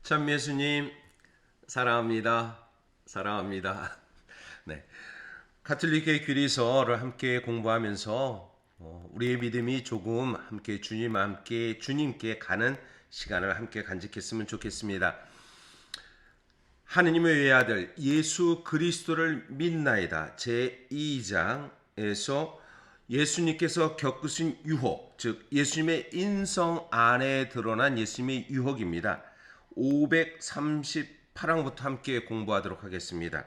참 예수님 사랑합니다. 사랑합니다. 네, 가톨릭의 귀리서를 함께 공부하면서 우리의 믿음이 조금 함께 주님께 가는 시간을 함께 간직했으면 좋겠습니다. 하느님의 외아들 예수 그리스도를 믿나이다 제2장에서 예수님께서 겪으신 유혹, 즉 예수님의 인성 안에 드러난 예수님의 유혹입니다. 538항부터 함께 공부하도록 하겠습니다.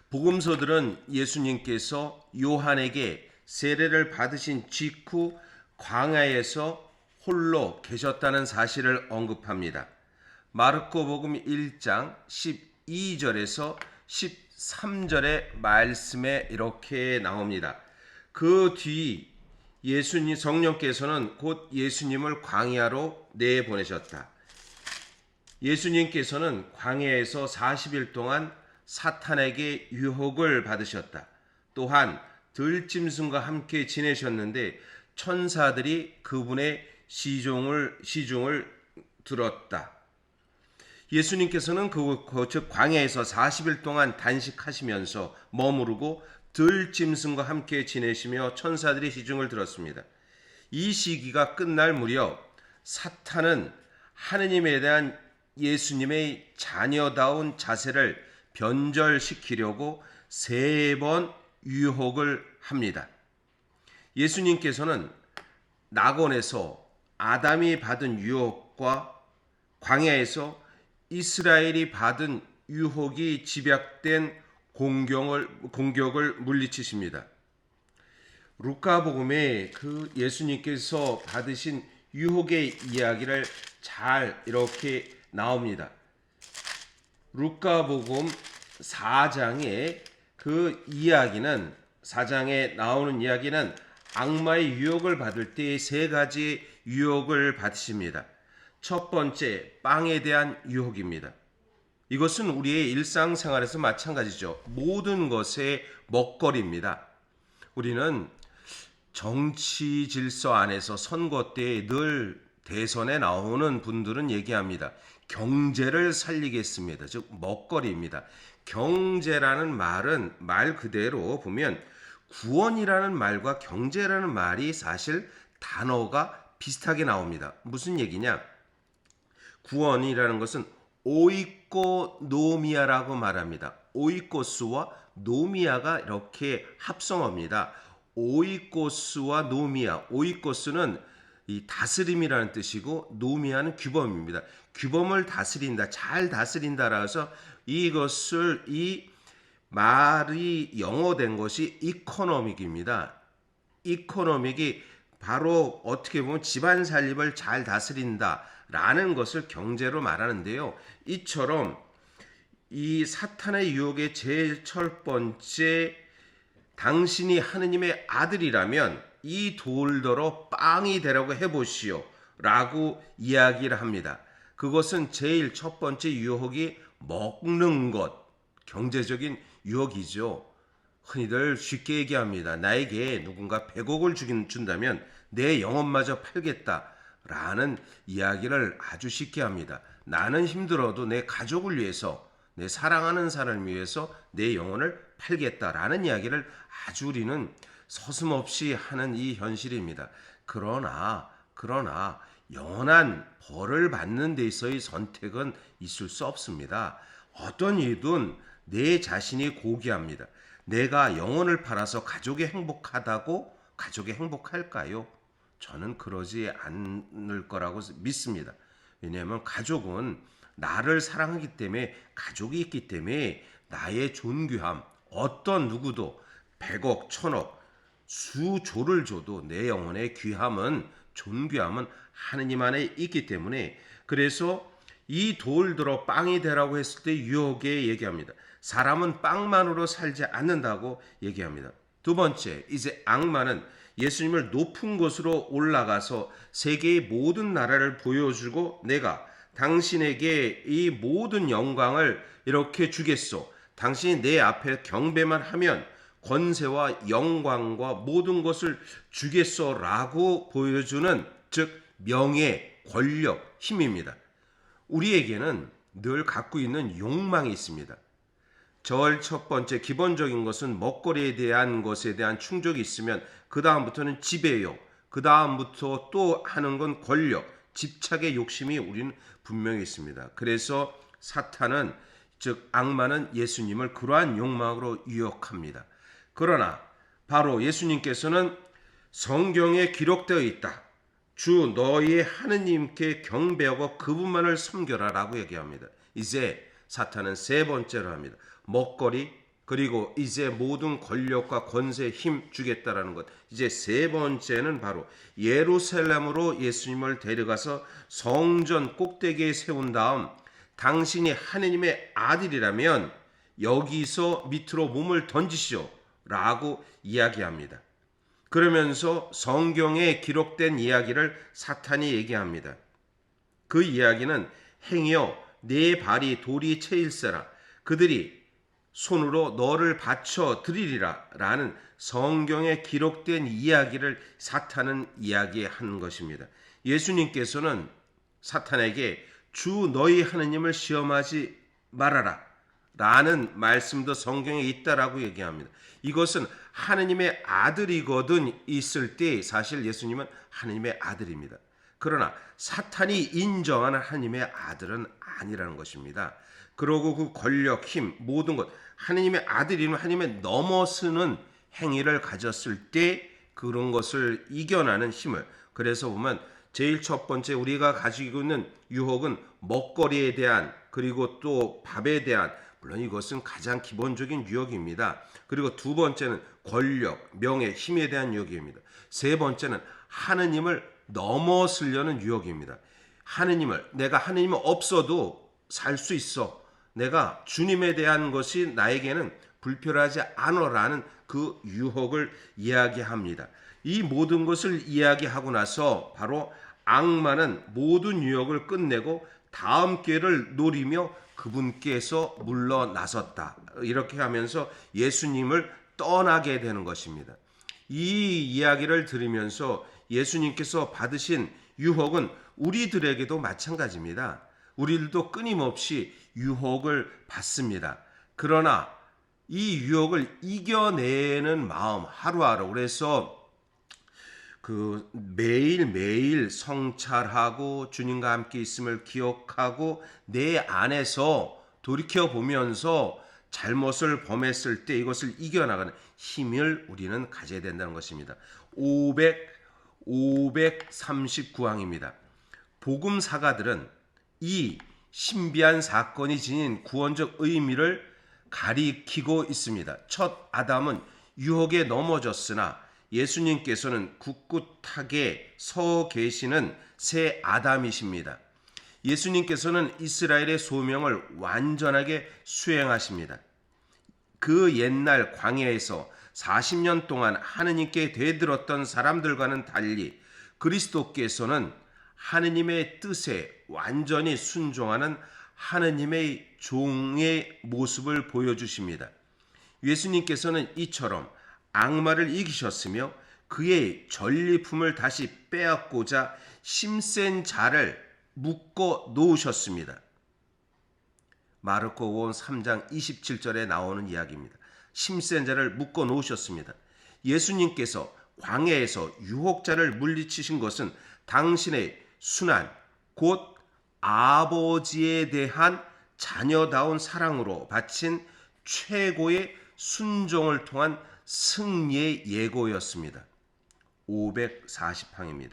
복음서들은 예수님께서 요한에게 세례를 받으신 직후 광야에서 홀로 계셨다는 사실을 언급합니다. 마르코복음 1장 12절에서 13절의 말씀에 이렇게 나옵니다. 그 뒤 예수님 성령께서는 곧 예수님을 광야로 내보내셨다. 예수님께서는 광야에서 40일 동안 사탄에게 유혹을 받으셨다. 또한 들짐승과 함께 지내셨는데 천사들이 그분의 시중을 들었다. 예수님께서는 즉 광야에서 40일 동안 단식하시면서 머무르고 들짐승과 함께 지내시며 천사들의 시중을 들었습니다. 이 시기가 끝날 무렵 사탄은 하느님에 대한 예수님의 자녀다운 자세를 변절시키려고 3번 유혹을 합니다. 예수님께서는 낙원에서 아담이 받은 유혹과 광야에서 이스라엘이 받은 유혹이 집약된 공격을 물리치십니다. 루카복음에 그 예수님께서 받으신 유혹의 이야기를 잘 이렇게 나옵니다. 루카복음 4장에 그 이야기는 4장에 나오는 이야기는 악마의 유혹을 받을 때 3가지 유혹을 받으십니다. 첫 번째, 빵에 대한 유혹입니다. 이것은 우리의 일상생활에서 마찬가지죠. 모든 것의 먹거리입니다. 우리는 정치 질서 안에서 선거 때 늘 대선에 나오는 분들은 얘기합니다. 경제를 살리겠습니다. 즉 먹거리입니다. 경제라는 말은 말 그대로 보면 구원이라는 말과 경제라는 말이 사실 단어가 비슷하게 나옵니다. 무슨 얘기냐? 구원이라는 것은 오이코노미아라고 말합니다. 오이코스와 노미아가 이렇게 합성어입니다. 오이코스와 노미아. 오이코스는 이 다스림이라는 뜻이고 노미아는 규범입니다. 규범을 다스린다, 잘 다스린다라 해서 이것을 이 말이 영어된 것이 이코노믹입니다. 이코노믹이 바로 어떻게 보면 집안 살림을 잘 다스린다라는 것을 경제로 말하는데요. 이처럼 이 사탄의 유혹의 제일 첫 번째, 당신이 하느님의 아들이라면 이 돌더러 빵이 되라고 해보시오 라고 이야기를 합니다. 그것은 제일 첫 번째 유혹이 먹는 것, 경제적인 유혹이죠. 흔히들 쉽게 얘기합니다. 나에게 누군가 100억을 준다면 내 영혼마저 팔겠다라는 이야기를 아주 쉽게 합니다. 나는 힘들어도 내 가족을 위해서, 내 사랑하는 사람을 위해서 내 영혼을 팔겠다라는 이야기를 아주 우리는 서슴없이 하는 이 현실입니다. 그러나 영원한 벌을 받는 데 있어의 선택은 있을 수 없습니다. 어떤 일든 내 자신이 고귀합니다. 내가 영혼을 팔아서 가족이 행복할까요? 저는 그러지 않을 거라고 믿습니다. 왜냐하면 가족은 나를 사랑하기 때문에, 가족이 있기 때문에 나의 존귀함, 어떤 누구도 100억, 1000억, 수조를 줘도 내 영혼의 귀함은, 존귀함은 하느님 안에 있기 때문에, 그래서 이 돌들어 빵이 되라고 했을 때 유혹에 얘기합니다. 사람은 빵만으로 살지 않는다고 얘기합니다. 두 번째, 이제 악마는 예수님을 높은 곳으로 올라가서 세계의 모든 나라를 보여주고 내가 당신에게 이 모든 영광을 이렇게 주겠소. 당신이 내 앞에 경배만 하면 권세와 영광과 모든 것을 주겠소라고 보여주는, 즉 명예, 권력, 힘입니다. 우리에게는 늘 갖고 있는 욕망이 있습니다. 절 첫 번째 기본적인 것은 먹거리에 대한 것에 대한 충족이 있으면 그 다음부터는 지배욕, 그 다음부터 또 하는 건 권력, 집착의 욕심이 우리는 분명히 있습니다. 그래서 사탄은 즉 악마는 예수님을 그러한 욕망으로 유혹합니다. 그러나 바로 예수님께서는 성경에 기록되어 있다. 주 너희의 하느님께 경배하고 그분만을 섬겨라 라고 얘기합니다. 이제 사탄은 세 번째로 합니다. 먹거리 그리고 이제 모든 권력과 권세 힘 주겠다라는 것. 이제 세 번째는 바로 예루살렘으로 예수님을 데려가서 성전 꼭대기에 세운 다음 당신이 하느님의 아들이라면 여기서 밑으로 몸을 던지시오 라고 이야기합니다. 그러면서 성경에 기록된 이야기를 사탄이 얘기합니다. 그 이야기는 행여 내 발이 돌이 채일세라 그들이 손으로 너를 바쳐 드리리라 라는 성경에 기록된 이야기를 사탄은 이야기한 것입니다. 예수님께서는 사탄에게 주 너희 하느님을 시험하지 말아라 라는 말씀도 성경에 있다라고 얘기합니다. 이것은 하느님의 아들이거든 있을 때 사실 예수님은 하느님의 아들입니다. 그러나 사탄이 인정하는 하느님의 아들은 아니라는 것입니다. 그러고 그 권력, 힘, 모든 것 하느님의 아들이면 하느님의 넘어서는 행위를 가졌을 때 그런 것을 이겨나는 힘을 그래서 보면 제일 첫 번째 우리가 가지고 있는 유혹은 먹거리에 대한 그리고 또 밥에 대한 물론 이것은 가장 기본적인 유혹입니다. 그리고 두 번째는 권력, 명예, 힘에 대한 유혹입니다. 세 번째는 하느님을 넘어서려는 유혹입니다. 내가 하느님은 없어도 살 수 있어. 내가 주님에 대한 것이 나에게는 불편하지 않아라는 그 유혹을 이야기합니다. 이 모든 것을 이야기하고 나서 바로 악마는 모든 유혹을 끝내고 다음 기회를 노리며 그분께서 물러나섰다. 이렇게 하면서 예수님을 떠나게 되는 것입니다. 이 이야기를 들으면서 예수님께서 받으신 유혹은 우리들에게도 마찬가지입니다. 우리들도 끊임없이 유혹을 받습니다. 그러나 이 유혹을 이겨내는 마음 하루하루 그래서 매일매일 성찰하고 주님과 함께 있음을 기억하고 내 안에서 돌이켜보면서 잘못을 범했을 때 이것을 이겨나가는 힘을 우리는 가져야 된다는 것입니다. 539항입니다. 복음사가들은 이 신비한 사건이 지닌 구원적 의미를 가리키고 있습니다. 첫 아담은 유혹에 넘어졌으나 예수님께서는 굳굳하게 서 계시는 새 아담이십니다. 예수님께서는 이스라엘의 소명을 완전하게 수행하십니다. 그 옛날 광야에서 40년 동안 하느님께 대들었던 사람들과는 달리 그리스도께서는 하느님의 뜻에 완전히 순종하는 하느님의 종의 모습을 보여주십니다. 예수님께서는 이처럼 악마를 이기셨으며 그의 전리품을 다시 빼앗고자 힘센 자를 묶어 놓으셨습니다. 마르코복음 3장 27절에 나오는 이야기입니다. 힘센 자를 묶어 놓으셨습니다. 예수님께서 광야에서 유혹자를 물리치신 것은 당신의 순한 곧 아버지에 대한 자녀다운 사랑으로 바친 최고의 순종을 통한 승리의 예고였습니다. 540항입니다.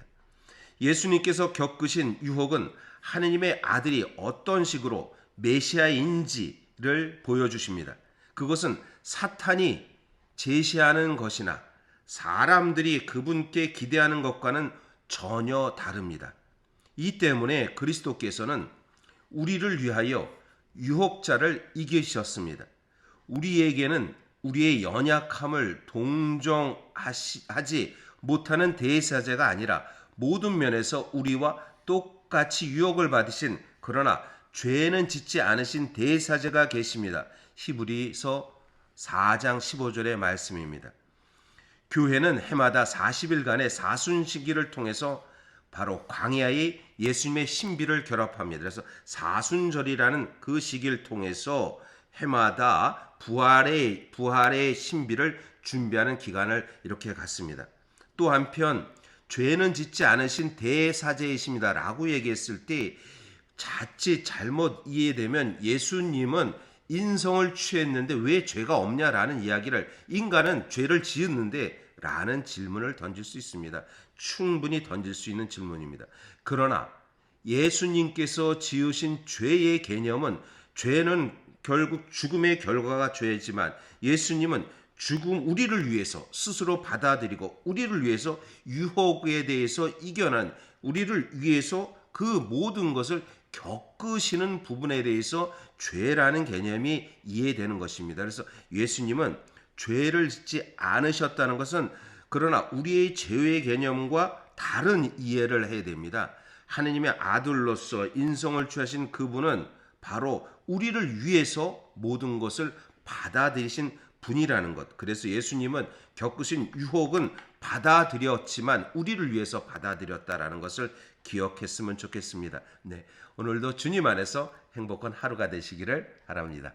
예수님께서 겪으신 유혹은 하느님의 아들이 어떤 식으로 메시아인지를 보여주십니다. 그것은 사탄이 제시하는 것이나 사람들이 그분께 기대하는 것과는 전혀 다릅니다. 이 때문에 그리스도께서는 우리를 위하여 유혹자를 이기셨습니다. 우리에게는 우리의 연약함을 동정하지 못하는 대사제가 아니라 모든 면에서 우리와 똑같이 유혹을 받으신 그러나 죄는 짓지 않으신 대사제가 계십니다. 히브리서 4장 15절의 말씀입니다. 교회는 해마다 40일간의 사순 시기를 통해서 바로 광야의 예수님의 신비를 결합합니다. 그래서 사순절이라는 그 시기를 통해서 해마다 부활의 신비를 준비하는 기간을 이렇게 갖습니다. 또 한편 죄는 짓지 않으신 대사제이십니다 라고 얘기했을 때 자칫 잘못 이해되면 예수님은 인성을 취했는데 왜 죄가 없냐라는 이야기를, 인간은 죄를 지었는데 라는 질문을 던질 수 있습니다. 충분히 던질 수 있는 질문입니다. 그러나 예수님께서 지으신 죄의 개념은, 죄는 결국 죽음의 결과가 죄지만 예수님은 우리를 위해서 스스로 받아들이고 우리를 위해서 유혹에 대해서 이겨낸, 우리를 위해서 그 모든 것을 겪으시는 부분에 대해서 죄라는 개념이 이해되는 것입니다. 그래서 예수님은 죄를 짓지 않으셨다는 것은, 그러나 우리의 죄의 개념과 다른 이해를 해야 됩니다. 하느님의 아들로서 인성을 취하신 그분은 바로 우리를 위해서 모든 것을 받아들이신 분이라는 것. 그래서 예수님은 겪으신 유혹은 받아들였지만 우리를 위해서 받아들였다라는 것을 기억했으면 좋겠습니다. 네, 오늘도 주님 안에서 행복한 하루가 되시기를 바랍니다.